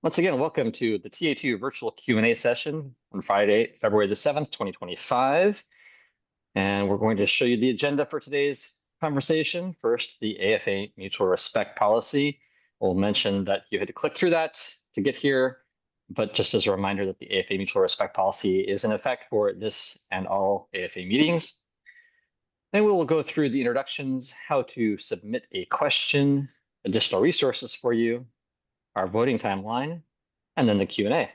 Once again, welcome to the TA2 Virtual Q&A session on Friday, February the 7th, 2025. And we're going to show you the agenda for today's conversation. First, the AFA Mutual Respect Policy. We'll mention that you had to click through that to get here, but just as a reminder that the AFA Mutual Respect Policy is in effect for this and all AFA meetings. Then we will go through the introductions, how to submit a question, additional resources for you, our voting timeline, and then the Q&A.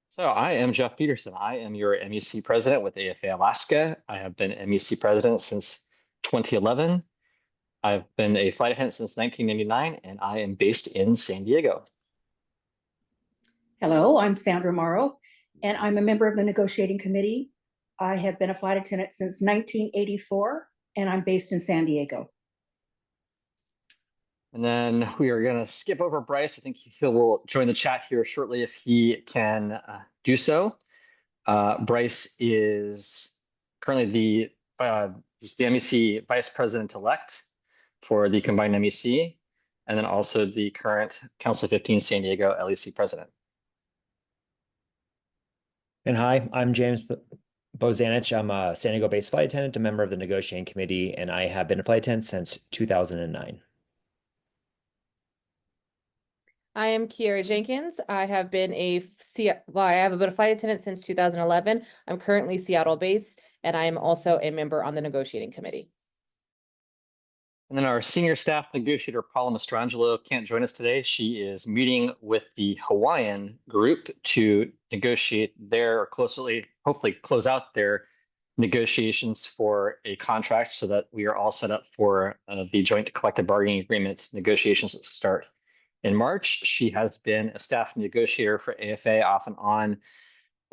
So I am Jeff Peterson. I am your MEC president with AFA Alaska. I have been MEC president since 2011. I've been a flight attendant since 1999, and I am based in San Diego. Hello, I'm Sandra Morrow, and I'm a member of the negotiating committee. I have been a flight attendant since 1984, and I'm based in San Diego. And then we are going to skip over Bryce. I think he will join the chat here shortly if he can do so. Bryce is currently the MEC Vice President-elect for the combined MEC, and then also the current Council 15 San Diego LEC President. And hi, I'm James Bozanich. I'm a San Diego-based flight attendant, a member of the negotiating committee, and I have been a flight attendant since 2009. I am Kiara Jenkins. I have been a flight attendant since 2011. I'm currently Seattle-based, and I am also a member on the negotiating committee. And then our senior staff negotiator, Paula Mastrangelo, can't join us today. She is meeting with the Hawaiian group to negotiate hopefully close out their negotiations for a contract so that we are all set up for the joint collective bargaining agreement negotiations that start in March. She has been a staff negotiator for AFA off and on,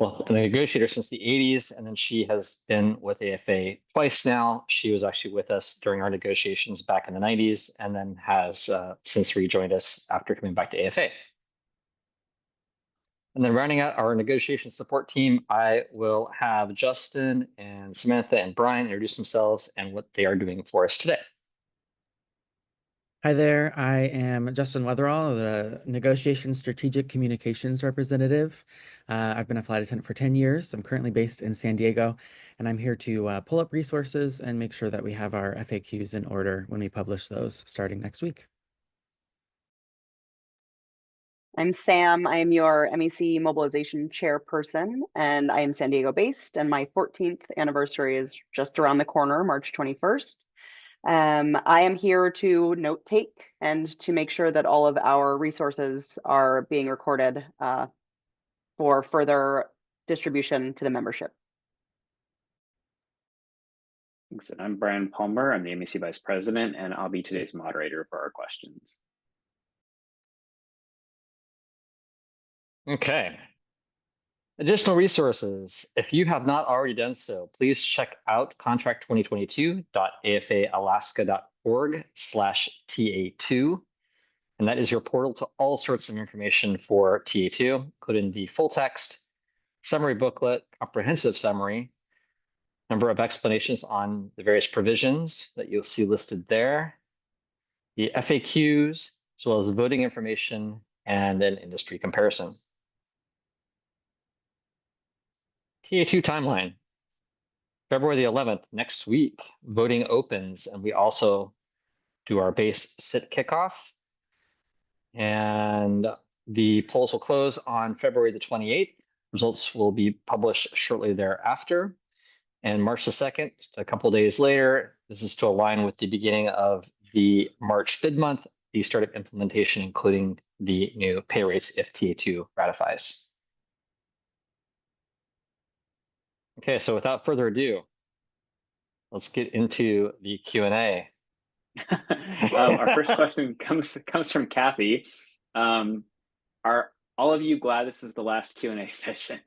a negotiator since the 80s, and then she has been with AFA twice now. She was actually with us during our negotiations back in the 90s, and then has since rejoined us after coming back to AFA. And then rounding out our negotiation support team, I will have Justin and Samantha and Brian introduce themselves and what they are doing for us today. Hi there, I am Justin Weatherall, the Negotiation Strategic Communications Representative. I've been a flight attendant for 10 years. I'm currently based in San Diego, and I'm here to pull up resources and make sure that we have our FAQs in order when we publish those starting next week. I'm Sam. I'm your MEC Mobilization Chairperson, and I am San Diego based, and my 14th anniversary is just around the corner, March 21st. I am here to note take and to make sure that all of our resources are being recorded for further distribution to the membership. Thanks. And I'm Brian Palmer. I'm the MEC Vice President, and I'll be today's moderator for our questions. Okay. Additional resources. If you have not already done so, please check out contract2022.afaalaska.org/TA2. And that is your portal to all sorts of information for TA2, including the full text, summary booklet, comprehensive summary, number of explanations on the various provisions that you'll see listed there, the FAQs, as well as voting information and an industry comparison. TA2 timeline. February the 11th, next week, voting opens, and we also do our base sit kickoff. And the polls will close on February the 28th. Results will be published shortly thereafter. And March the 2nd, just a couple days later, this is to align with the beginning of the March bid month, the start of implementation, including the new pay rates if TA2 ratifies. Okay, so without further ado, let's get into the Q&A. Our first question comes from Kathy. Are all of you glad this is the last Q&A session?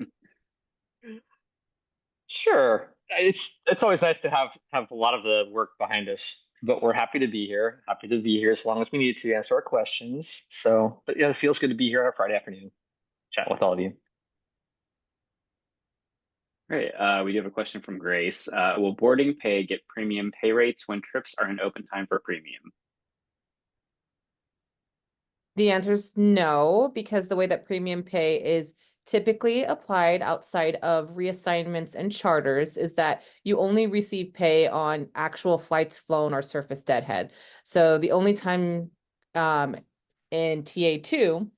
Sure. It's always nice to have a lot of the work behind us, but we're happy to be here. Happy to be here as long as we need to answer our questions. But yeah, it feels good to be here on a Friday afternoon, chat with all of you. Great. We do have a question from Grace. Will boarding pay get premium pay rates when trips are in open time for premium? The answer is no, because the way that premium pay is typically applied outside of reassignments and charters is that you only receive pay on actual flights flown or surface deadhead. So the only time in TA2,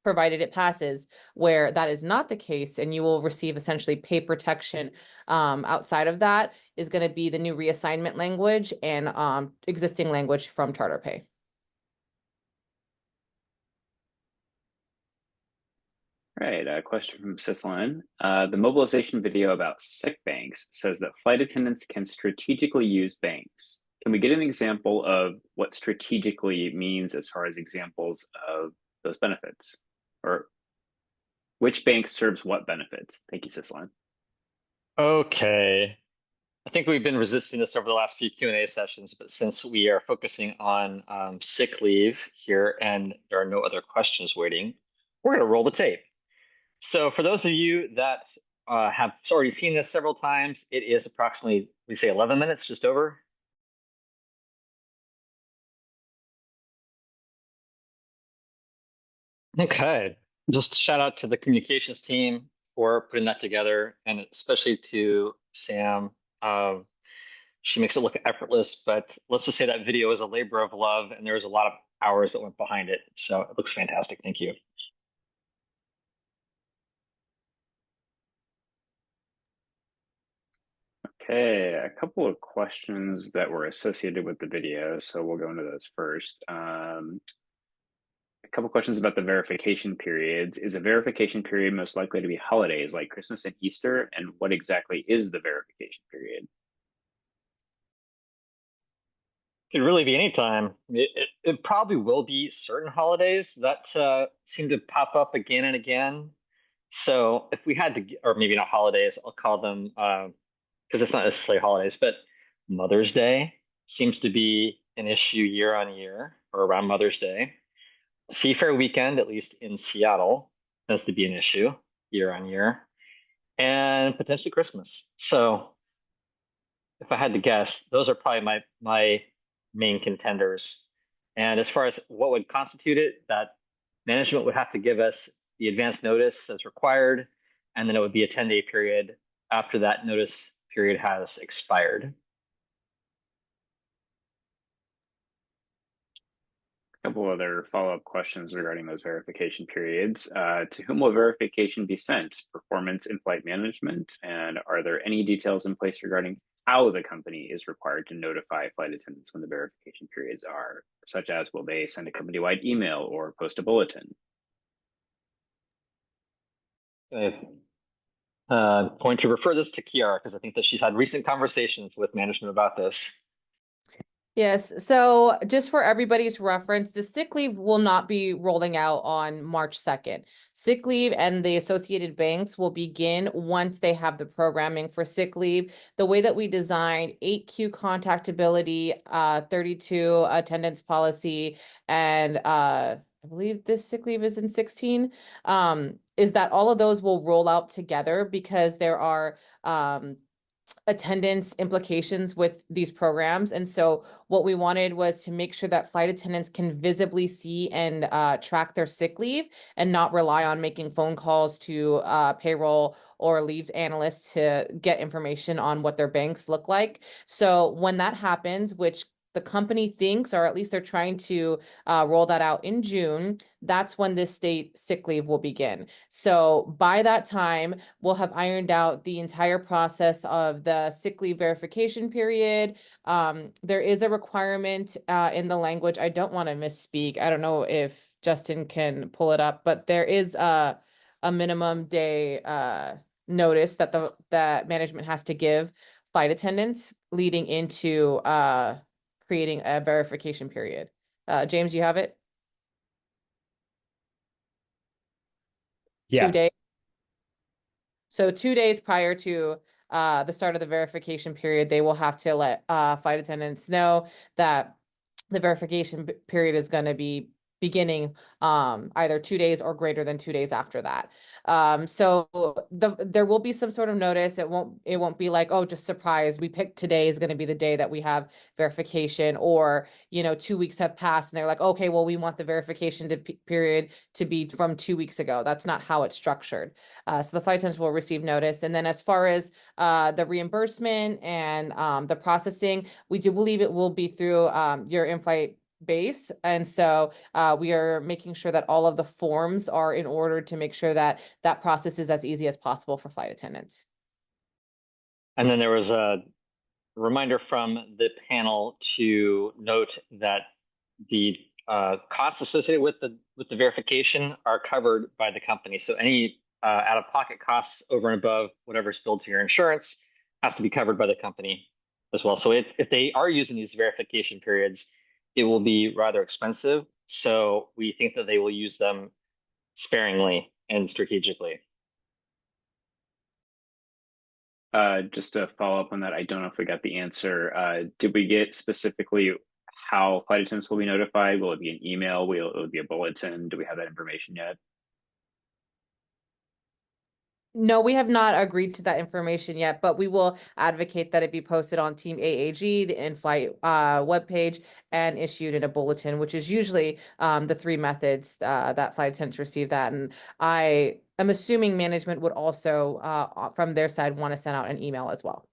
provided it passes, where that is not the case, and you will receive essentially pay protection outside of that, is going to be the new reassignment language and existing language from charter pay. Right, a question from Sislin. The mobilization video about sick banks says that flight attendants can strategically use banks. Can we get an example of what strategically means as far as examples of those benefits? Or which bank serves what benefits? Thank you, Sislin. Okay. I think we've been resisting this over the last few Q&A sessions, but since we are focusing on sick leave here and there are no other questions waiting, we're going to roll the tape. So for those of you that have already seen this several times, it is approximately, we say 11 minutes, just over. Okay, just shout out to the communications team for putting that together, and especially to Sam. She makes it look effortless, but let's just say that video is a labor of love, and there's a lot of hours that went behind it. So it looks fantastic. Thank you. Okay, a couple of questions that were associated with the video, so we'll go into those first. A couple questions about the verification periods. Is a verification period most likely to be holidays like Christmas and Easter? And what exactly is the verification period? It could really be any time. It probably will be certain holidays that seem to pop up again and again. So if we had to, or maybe not holidays, I'll call them because it's not necessarily holidays, but Mother's Day seems to be an issue year on year or around Mother's Day. Seafair weekend, at least in Seattle, tends to be an issue year on year, and potentially Christmas. So if I had to guess, those are probably my main contenders. And as far as what would constitute it, that management would have to give us the advance notice as required, and then it would be a 10-day period after that notice period has expired. A couple other follow-up questions regarding those verification periods. To whom will verification be sent? Performance in-flight management? And are there any details in place regarding how the company is required to notify flight attendants when the verification periods are, such as will they send a company-wide email or post a bulletin? Going to refer this to Kiara because I think that she's had recent conversations with management about this. Yes. So just for everybody's reference, the sick leave will not be rolling out on March 2nd. Sick leave and the associated banks will begin once they have the programming for sick leave. The way that we designed 8Q contactability, 32 attendance policy, and I believe this sick leave is in 16, is that all of those will roll out together because there are attendance implications with these programs. And so what we wanted was to make sure that flight attendants can visibly see and track their sick leave and not rely on making phone calls to payroll or leave analysts to get information on what their banks look like. So when that happens, which the company thinks, or at least they're trying to roll that out in June, that's when this state sick leave will begin. So by that time, we'll have ironed out the entire process of the sick leave verification period. There is a requirement in the language. I don't want to misspeak. I don't know if Justin can pull it up, but there is a minimum day notice that that management has to give flight attendants leading into creating a verification period. James, you have it? Yeah. 2 days. So 2 days prior to the start of the verification period, they will have to let flight attendants know that the verification period is going to be beginning either 2 days or greater than 2 days after that. So there will be some sort of notice. It won't be like, oh, just surprise, we picked today is going to be the day that we have verification, or 2 weeks have passed and they're like, okay, well, we want the verification period to be from 2 weeks ago. That's not how it's structured. So the flight attendants will receive notice. And then as far as the reimbursement and the processing, we do believe it will be through your in-flight base. And so we are making sure that all of the forms are in order to make sure that that process is as easy as possible for flight attendants. And then there was a reminder from the panel to note that the costs associated with the verification are covered by the company. So any out-of-pocket costs over and above whatever's billed to your insurance has to be covered by the company as well. So if they are using these verification periods, it will be rather expensive. So we think that they will use them sparingly and strategically. Just to follow up on that, I don't know if we got the answer. Did we get specifically how flight attendants will be notified? Will it be an email? Will it be a bulletin? Do we have that information yet? No, we have not agreed to that information yet, but we will advocate that it be posted on Team AAG, the in-flight webpage, and issued in a bulletin, which is usually the 3 methods that flight attendants receive that. And I am assuming management would also, from their side, want to send out an email as well.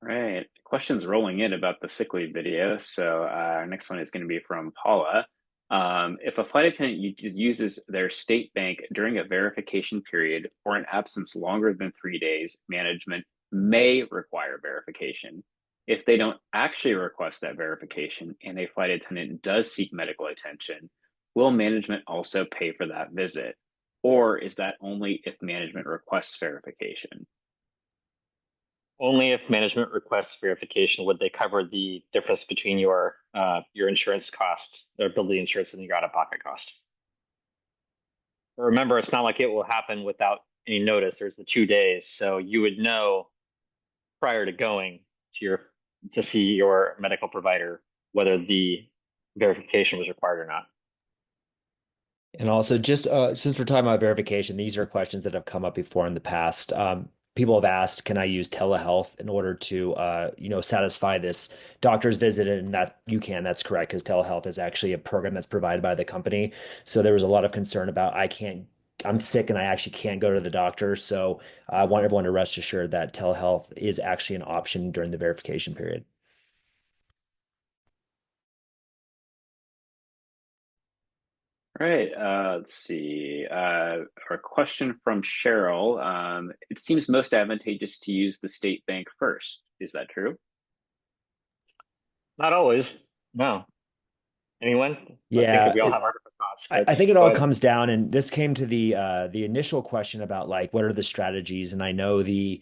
All right, questions rolling in about the sick leave video. So our next one is going to be from Paula. If a flight attendant uses their state bank during a verification period or an absence longer than 3 days, management may require verification. If they don't actually request that verification and a flight attendant does seek medical attention, will management also pay for that visit? Or is that only if management requests verification? Only if management requests verification would they cover the difference between your insurance cost, or ability insurance, and your out-of-pocket cost. But remember, it's not like it will happen without any notice. There's the 2 days, so you would know prior to going to see your medical provider whether the verification was required or not. And also, just since we're talking about verification, these are questions that have come up before in the past. People have asked, can I use telehealth in order to, satisfy this doctor's visit? And that you can, that's correct, because telehealth is actually a program that's provided by the company. So there was a lot of concern about, I'm sick and I actually can't go to the doctor. So I want everyone to rest assured that telehealth is actually an option during the verification period. All right, let's see. Our question from Cheryl. It seems most advantageous to use the state bank first. Is that true? Not always. No. Anyone? Yeah, I think we all have our different thoughts. I think it all comes down, and this came to the initial question about like what are the strategies, and I know the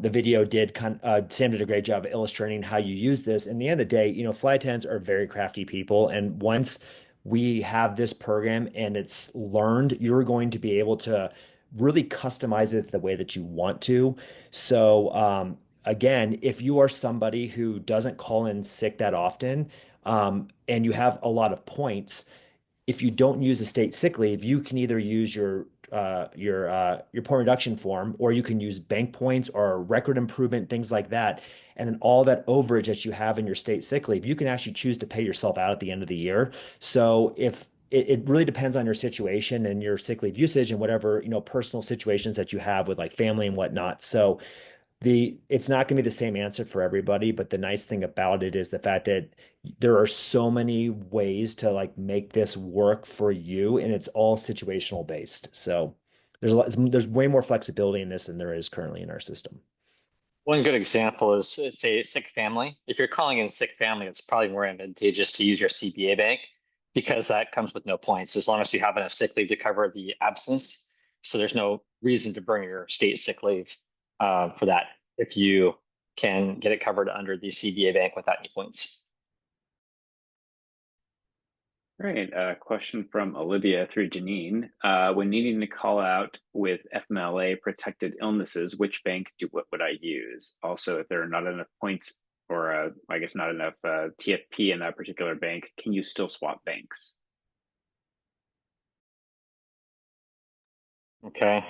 video did Sam did a great job of illustrating how you use this. In the end of the day, flight attendants are very crafty people, and once we have this program and it's learned, you're going to be able to really customize it the way that you want to. So again, if you are somebody who doesn't call in sick that often, and you have a lot of points, if you don't use a state sick leave, you can either use your point reduction form, or you can use bank points or record improvement, things like that. And then all that overage that you have in your state sick leave, you can actually choose to pay yourself out at the end of the year. So if it really depends on your situation and your sick leave usage and whatever, personal situations that you have with like family and whatnot. So it's not going to be the same answer for everybody, but the nice thing about it is the fact that there are so many ways to like make this work for you, and it's all situational based. So there's way more flexibility in this than there is currently in our system. One good example is, say, sick family. If you're calling in sick family, it's probably more advantageous to use your CBA bank because that comes with no points as long as you have enough sick leave to cover the absence. So there's no reason to bring your state sick leave for that if you can get it covered under the CBA bank without any points. All right, a question from Olivia through Janine. When needing to call out with FMLA protected illnesses, which bank would I use? Also, if there are not enough points or I guess not enough TFP in that particular bank, can you still swap banks? Okay.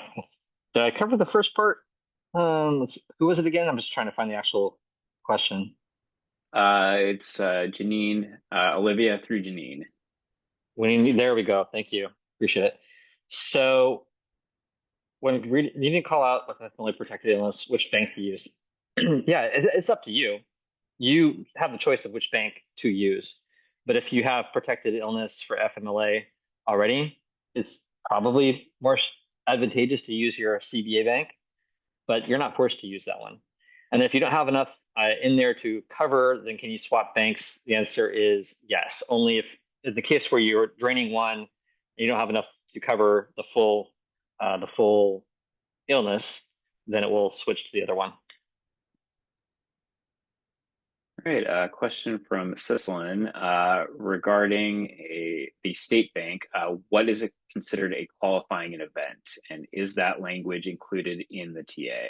Did I cover the first part? Who was it again? I'm just trying to find the actual question. It's Janine, Olivia through Janine. There we go. Thank you. Appreciate it. So when you need to call out with only protected illness, which bank to use. Yeah, it's up to you. You have the choice of which bank to use. But if you have protected illness for FMLA already, it's probably more advantageous to use your CBA bank, but you're not forced to use that one. And if you don't have enough in there to cover, then can you swap banks? The answer is yes. Only if in the case where you're draining one, and you don't have enough to cover the full illness, then it will switch to the other one. All right, a question from Cislin regarding the state bank. What is considered a qualifying event, and is that language included in the TA?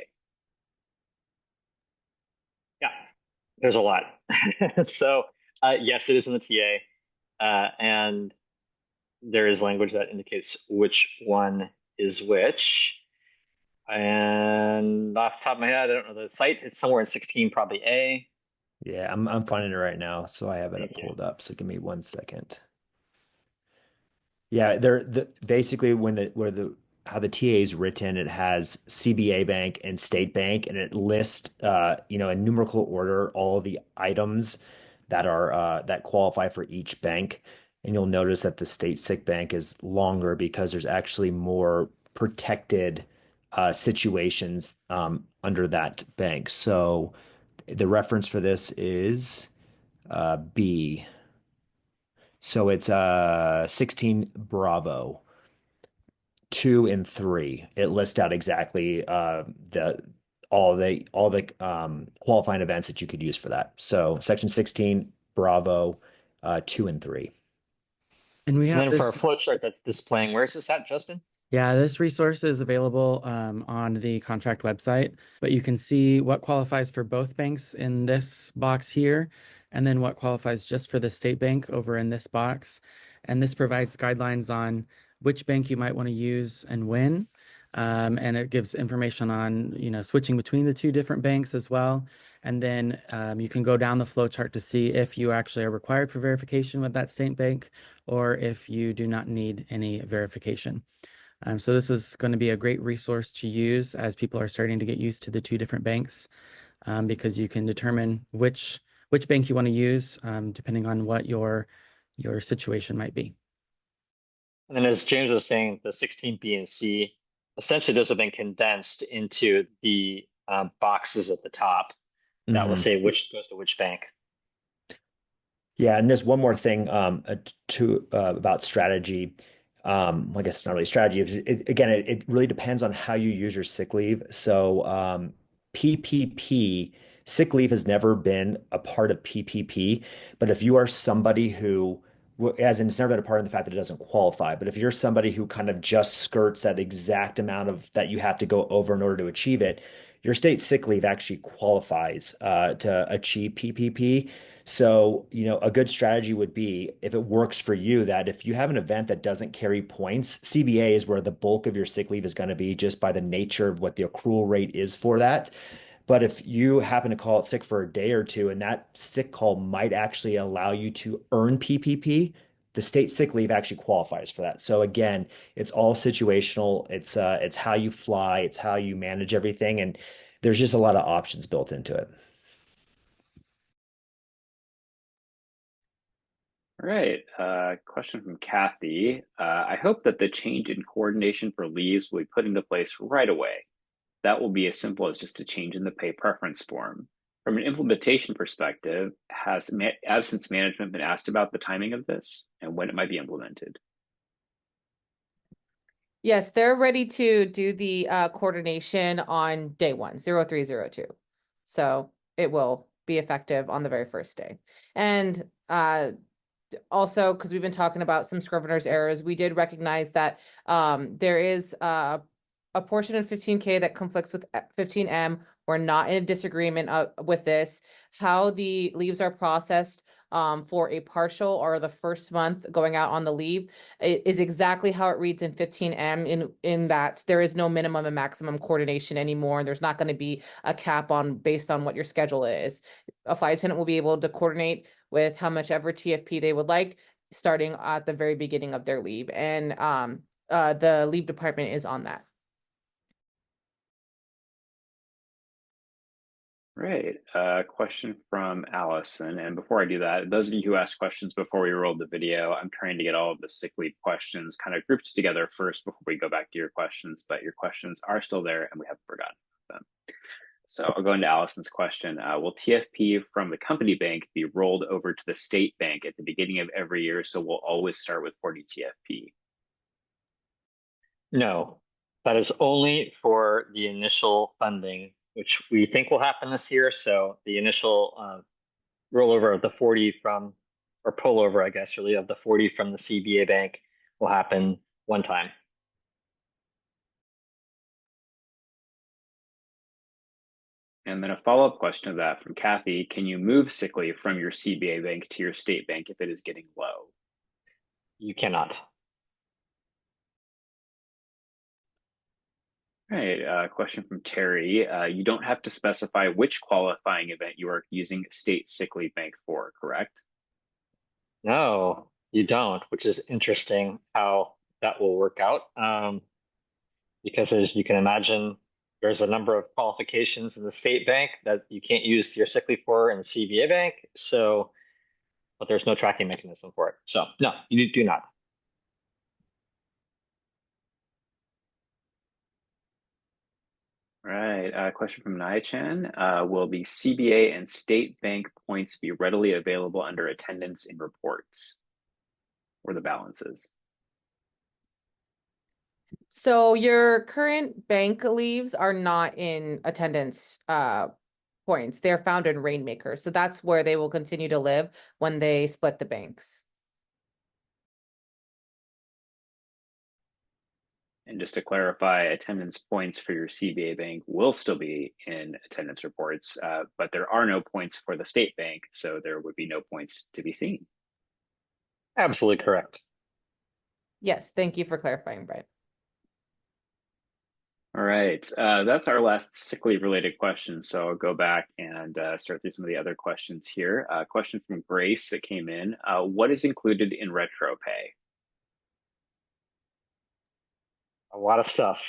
Yeah, there's a lot. So yes, it is in the TA, and there is language that indicates which one is which. And off the top of my head, I don't know the site. It's somewhere in 16, probably A. Yeah, I'm finding it right now, so I have it Thank you. pulled up. So give me 1 second. Yeah, basically how the TA is written, it has CBA bank and state bank, and it lists in numerical order all the items that qualify for each bank. And you'll notice that the state sick bank is longer because there's actually more protected situations under that bank. So the reference for this is B. So it's 16 Bravo 2 and 3. It lists out exactly the qualifying events that you could use for that. So section 16 Bravo 2 and 3. And we And have then for our this. flowchart that's displaying, where is this at, Justin? Yeah, this resource is available on the contract website, but you can see what qualifies for both banks in this box here, and then what qualifies just for the state bank over in this box. And this provides guidelines on which bank you might want to use and when. And it gives information on, switching between the two different banks as well. And then you can go down the flow chart to see if you actually are required for verification with that state bank, or if you do not need any verification. So this is going to be a great resource to use as people are starting to get used to the two different banks, because you can determine which bank you want to use depending on what your situation might be. And then as James was saying, the 16B and C, essentially those have been condensed into the boxes at the top that will say which goes to which bank. Yeah, and there's one more thing about strategy. I guess it's not really strategy. It really depends on how you use your sick leave. So PPP, sick leave has never been a part of PPP. But if you are somebody who, as in it's never been a part of the fact that it doesn't qualify, but if you're somebody who kind of just skirts that exact amount of that you have to go over in order to achieve it, your state sick leave actually qualifies to achieve PPP. So, a good strategy would be if it works for you that if you have an event that doesn't carry points, CBA is where the bulk of your sick leave is going to be just by the nature of what the accrual rate is for that. But if you happen to call it sick for a day or two and that sick call might actually allow you to earn PPP, the state sick leave actually qualifies for that. So again, it's all situational. It's how you fly, it's how you manage everything, and there's just a lot of options built into it. All right, question from Kathy. I hope that the change in coordination for leaves will be put into place right away. That will be as simple as just a change in the pay preference form. From an implementation perspective, has absence management been asked about the timing of this and when it might be implemented? Yes, they're ready to do the coordination on day 1, 0302. So it will be effective on the very first day. And also, because we've been talking about some Scrivener's errors, we did recognize that there is a portion of 15K that conflicts with 15M We're not in a disagreement with this. How the leaves are processed for a partial or the first month going out on the leave is exactly how it reads in 15M in that there is no minimum and maximum coordination anymore. There's not going to be a cap on based on what your schedule is. A flight attendant will be able to coordinate with how much ever TFP they would like, starting at the very beginning of their leave. And the leave department is on that. Right. Question from Allison. And before I do that, those of you who asked questions before we rolled the video, I'm trying to get all of the sick leave questions kind of grouped together first before we go back to your questions, but your questions are still there and we haven't forgotten them. So I'll go into Allison's question. Will TFP from the company bank be rolled over to the state bank at the beginning of every year? So we'll always start with 40 TFP. No, that is only for the initial funding, which we think will happen this year. So the initial rollover of the 40 from, or pullover, I guess, really, of the 40 from the CBA bank will happen one time. And then a follow-up question of that from Kathy, can you move sick leave from your CBA bank to your state bank if it is getting low? You cannot. All right, question from Terry. You don't have to specify which qualifying event you are using state sick leave bank for, correct? No, you don't, which is interesting how that will work out. Because as you can imagine, there's a number of qualifications in the state bank that you can't use your sick leave for in the CBA bank. So, but there's no tracking mechanism for it. So no, you do not. All right, question from Nai-chan. Will the CBA and state bank points be readily available under attendance in reports or the balances? So your current bank leaves are not in attendance points. They're found in Rainmaker. So that's where they will continue to live when they split the banks. And just to clarify, attendance points for your CBA bank will still be in attendance reports, but there are no points for the state bank, so there would be no points to be seen. Absolutely correct. Yes, thank you for clarifying, Brian. All right, that's our last sick leave related question. So I'll go back and start through some of the other questions here. Question from Grace that came in. What is included in retro pay? A lot of stuff.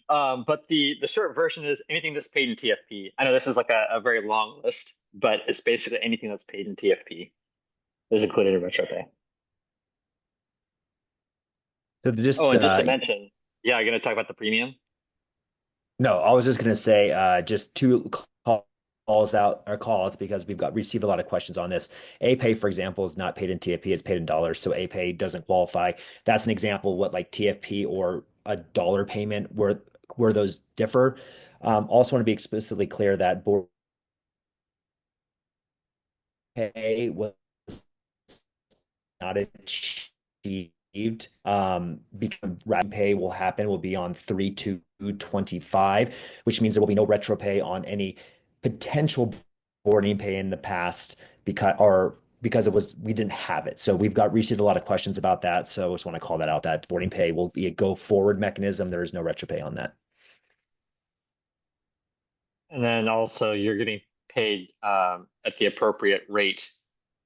But the short version is anything that's paid in TFP. I know this is like a very long list, but it's basically anything that's paid in TFP is included in retro pay. So just and just to mention, yeah, I'm going to talk about the premium. No, I was just going to say just two calls out or calls because we've received a lot of questions on this. A-Pay, for example, is not paid in TFP, it's paid in dollars. So A-Pay doesn't qualify. That's an example of what like TFP or a dollar payment where those differ. Also want to be explicitly clear that board pay was not achieved. Because pay will be on 3/2/25, which means there will be no retro pay on any potential boarding pay in the past because we didn't have it. So we've received a lot of questions about that. So I just want to call that out, that boarding pay will be a go forward mechanism. There is no retro pay on that. And then also you're getting paid at the appropriate rate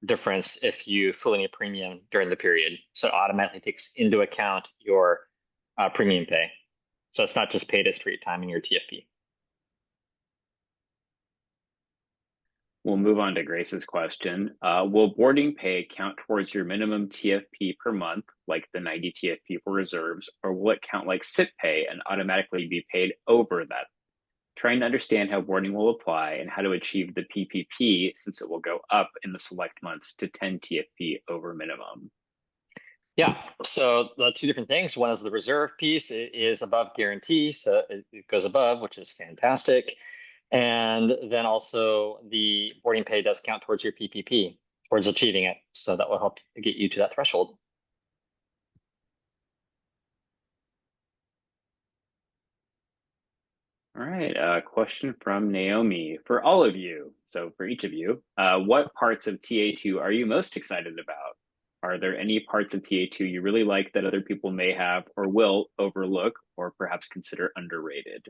difference if you fill in a premium during the period. So it automatically takes into account your premium pay. So it's not just paid at straight time in your TFP. We'll move on to Grace's question. Will boarding pay count towards your minimum TFP per month, like the 90 TFP for reserves, or will it count like SIP pay and automatically be paid over that? Trying to understand how boarding will apply and how to achieve the PPP since it will go up in the select months to 10 TFP over minimum. Yeah, so the two different things. One is the reserve piece. It is above guarantee, so it goes above, which is fantastic. And then also the boarding pay does count towards your PPP, towards achieving it. So that will help get you to that threshold. All right, question from Naomi for all of you. So for each of you, what parts of TA2 are you most excited about? Are there any parts of TA2 you really like that other people may have or will overlook or perhaps consider underrated?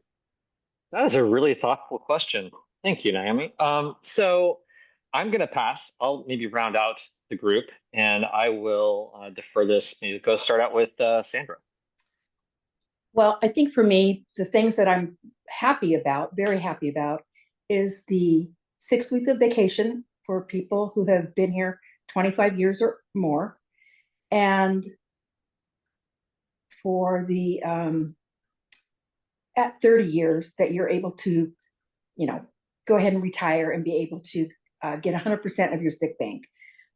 That is a really thoughtful question. Thank you, Naomi. So I'm going to pass. I'll maybe round out the group, and I will defer this. Maybe go start out with Sandra. Well, I think for me, the things that I'm happy about, very happy about, is the 6 weeks of vacation for people who have been here 25 years or more, and for the at 30 years that you're able to, go ahead and retire and be able to get 100% of your sick bank.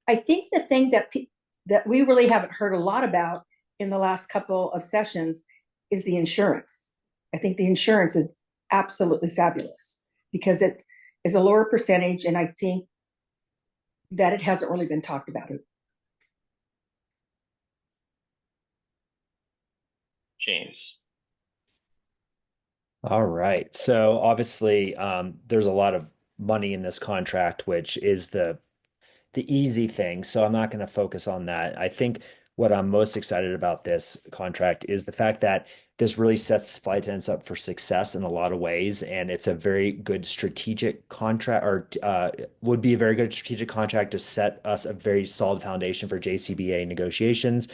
I think the thing that we really haven't heard a lot about in the last couple of sessions is the insurance. I think the insurance is absolutely fabulous because it is a lower percentage, and I think that it hasn't really been talked about. James. All right. So obviously, there's a lot of money in this contract, which is the easy thing. So I'm not going to focus on that. I think what I'm most excited about this contract is the fact that this really sets flight attendants up for success in a lot of ways. And it's a very good strategic contract, or would be a very good strategic contract to set us a very solid foundation for JCBA negotiations.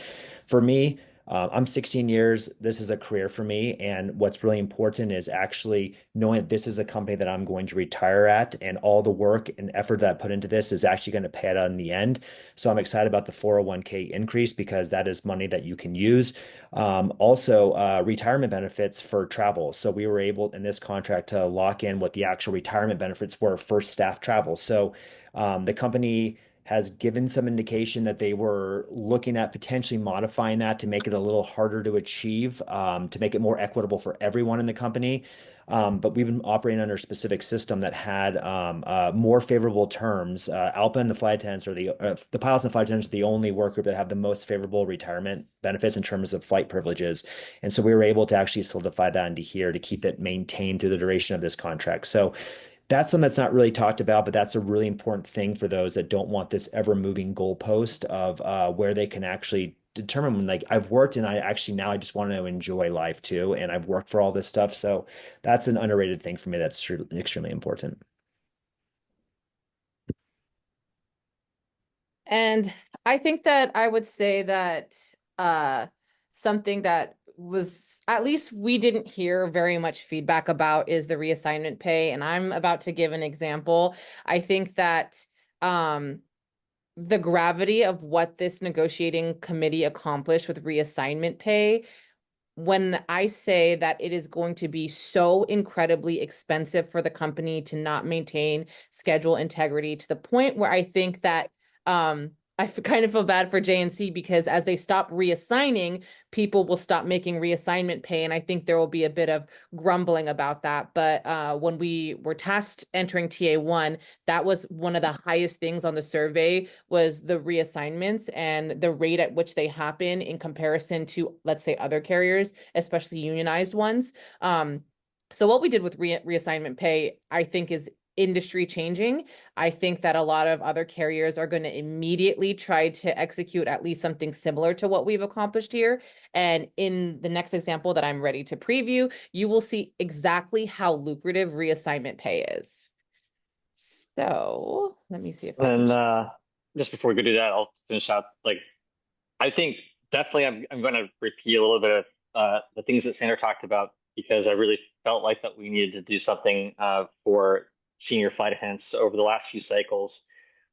For me, I'm 16 years. This is a career for me. And what's really important is actually knowing that this is a company that I'm going to retire at, and all the work and effort that I put into this is actually going to pay out in the end. So I'm excited about the 401k increase because that is money that you can use. Also, retirement benefits for travel. So we were able in this contract to lock in what the actual retirement benefits were for staff travel. So the company has given some indication that they were looking at potentially modifying that to make it a little harder to achieve, to make it more equitable for everyone in the company. But we've been operating under a specific system that had more favorable terms. ALPA and the flight attendants, or the pilots and flight attendants, are the only work group that have the most favorable retirement benefits in terms of flight privileges. And so we were able to actually solidify that into here to keep it maintained through the duration of this contract. So that's something that's not really talked about, but that's a really important thing for those that don't want this ever moving goalpost of where they can actually determine when, like, I've worked and I actually now I just want to enjoy life too. And I've worked for all this stuff. So that's an underrated thing for me. That's extremely important. And I think that I would say that something that was, at least we didn't hear very much feedback about, is the reassignment pay. And I'm about to give an example. I think that the gravity of what this negotiating committee accomplished with reassignment pay, when I say that it is going to be so incredibly expensive for the company to not maintain schedule integrity, to the point where I think that I kind of feel bad for JNC, because as they stop reassigning, people will stop making reassignment pay. And I think there will be a bit of grumbling about that. But when we were tasked entering TA1, that was one of the highest things on the survey, was the reassignments and the rate at which they happen in comparison to, let's say, other carriers, especially unionized ones. So what we did with reassignment pay, I think, is industry changing. I think that a lot of other carriers are going to immediately try to execute at least something similar to what we've accomplished here. And in the next example that I'm ready to preview, you will see exactly how lucrative reassignment pay is. So let me see if I can. And just before we go do that, I'll finish out. Like, I think definitely I'm going to repeat a little bit of the things that Sandra talked about, because I really felt like that we needed to do something for senior flight attendants over the last few cycles.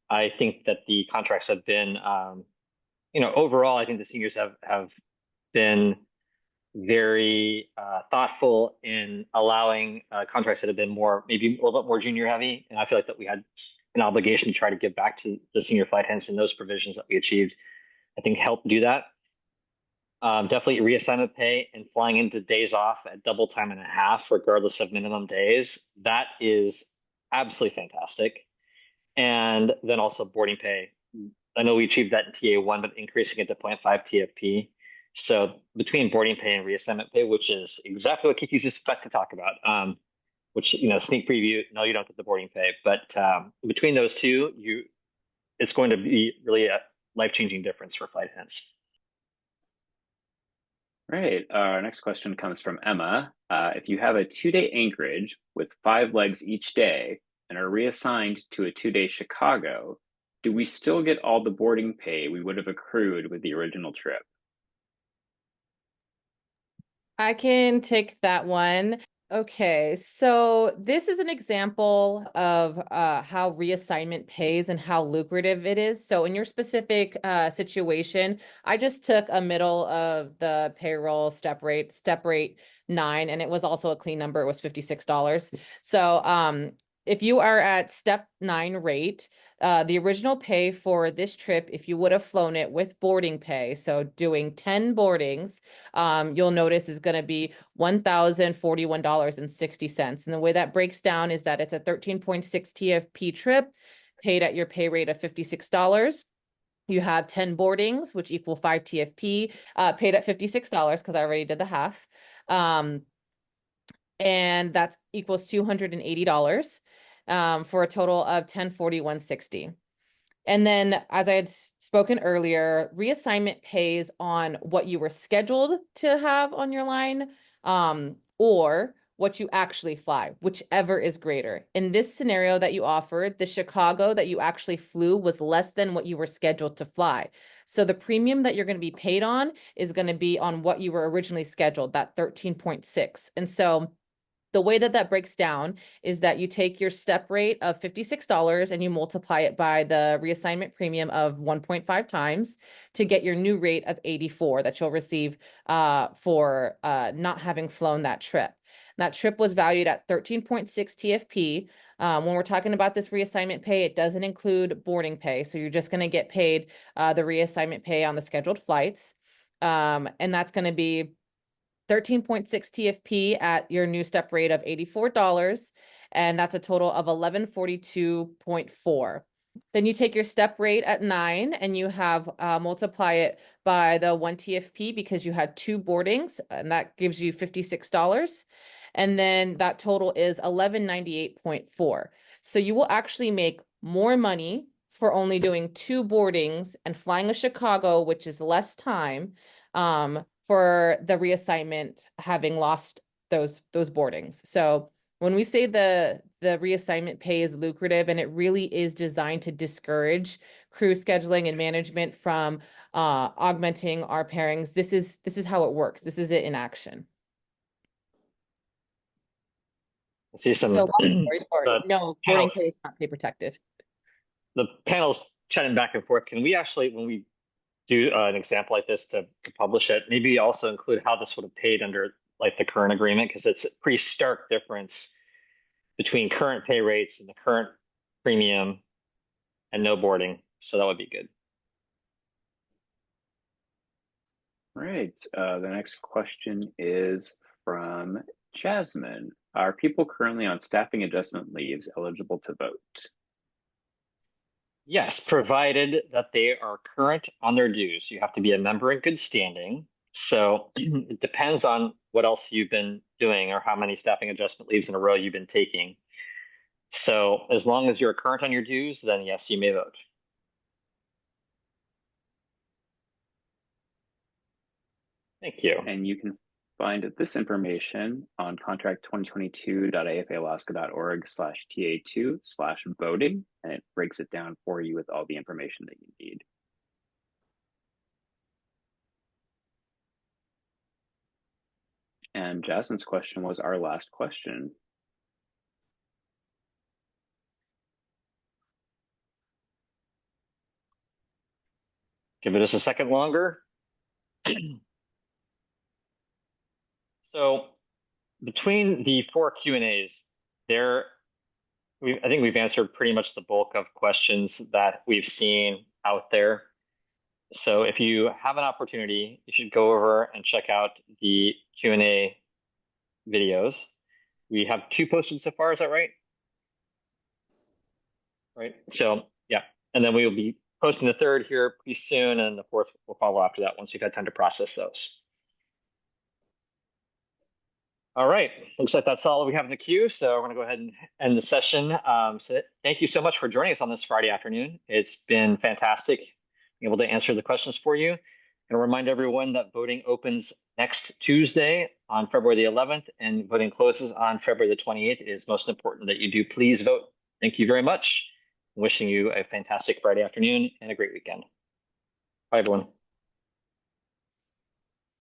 I think that the contracts have been, overall, I think the seniors have been very thoughtful in allowing contracts that have been maybe a little bit more junior heavy. And I feel like that we had an obligation to try to give back to the senior flight attendants, and those provisions that we achieved, I think, helped do that. Definitely reassignment pay and flying into days off at double time and a half, regardless of minimum days. That is absolutely fantastic. And then also boarding pay. I know we achieved that in TA1, but increasing it to 0.5 TFP. So between boarding pay and reassignment pay, which is exactly what Kiki's just about to talk about, which, sneak preview, no, you don't get the boarding pay. But between those two, it's going to be really a life-changing difference for flight attendants. Right. Our next question comes from Emma. If you have a 2-day anchorage with 5 legs each day and are reassigned to a 2-day Chicago, do we still get all the boarding pay we would have accrued with the original trip? I can take that one. Okay, so this is an example of how reassignment pays and how lucrative it is. So in your specific situation, I just took a middle of the payroll step rate 9, and it was also a clean number. It was $56. So if you are at step 9 rate, the original pay for this trip, if you would have flown it with boarding pay, so doing 10 boardings, you'll notice is going to be $1,041.60. And the way that breaks down is that it's a 13.6 TFP trip paid at your pay rate of $56. You have 10 boardings, which equal 5 TFP, paid at $56 because I already did the half. And that equals $280 for a total of $1,041.60. And then, as I had spoken earlier, reassignment pays on what you were scheduled to have on your line, or what you actually fly, whichever is greater. In this scenario that you offered, the Chicago that you actually flew was less than what you were scheduled to fly. So the premium that you're going to be paid on is going to be on what you were originally scheduled, that 13.6. And so the way that that breaks down is that you take your step rate of $56 and you multiply it by the reassignment premium of 1.5 times to get your new rate of 84 that you'll receive for not having flown that trip. That trip was valued at 13.6 TFP. When we're talking about this reassignment pay, it doesn't include boarding pay. So you're just going to get paid the reassignment pay on the scheduled flights. And that's going to be 13.6 TFP at your new step rate of $84, and that's a total of 1142.4. Then you take your step rate at 9 and you have multiply it by the 1 TFP because you had 2 boardings, and that gives you $56. And then that total is 1198.4. So you will actually make more money for only doing 2 boardings and flying a Chicago, which is less time, for the reassignment having lost those boardings. So when we say the reassignment pay is lucrative, and it really is designed to discourage crew scheduling and management from augmenting our pairings, this is how it works. This is it in action. I see some. So long story short, no, boarding pay is not pay protected. The panel's chatting back and forth. Can we actually, when we do an example like this to publish it, maybe also include how this would have paid under like the current agreement? Because it's a pretty stark difference between current pay rates and the current premium and no boarding. So that would be good. Right. The next question is from Jasmine. Are people currently on staffing adjustment leaves eligible to vote? Yes, provided that they are current on their dues. You have to be a member in good standing. So it depends on what else you've been doing or how many staffing adjustment leaves in a row you've been taking. So as long as you're current on your dues, then yes, you may vote. Thank you. And you can find this information on contract2022.afalaska.org/TA2/voting, and it breaks it down for you with all the information that you need. And Jasmine's question was our last question. Give it just a second longer. So between the 4 Q&As, I think we've answered pretty much the bulk of questions that we've seen out there. So if you have an opportunity, you should go over and check out the Q&A videos. We have 2 posted so far, is that right? Right. So yeah, and then we will be posting the 3rd here pretty soon, and the 4th will follow after that once you've had time to process those. All right. Looks like that's all we have in the queue. So we're going to go ahead and end the session. So thank you so much for joining us on this Friday afternoon. It's been fantastic being able to answer the questions for you. And remind everyone that voting opens next Tuesday on February the 11th and voting closes on February the 28th. It is most important that you do please vote. Thank you very much. Wishing you a fantastic Friday afternoon and a great weekend. Bye, everyone.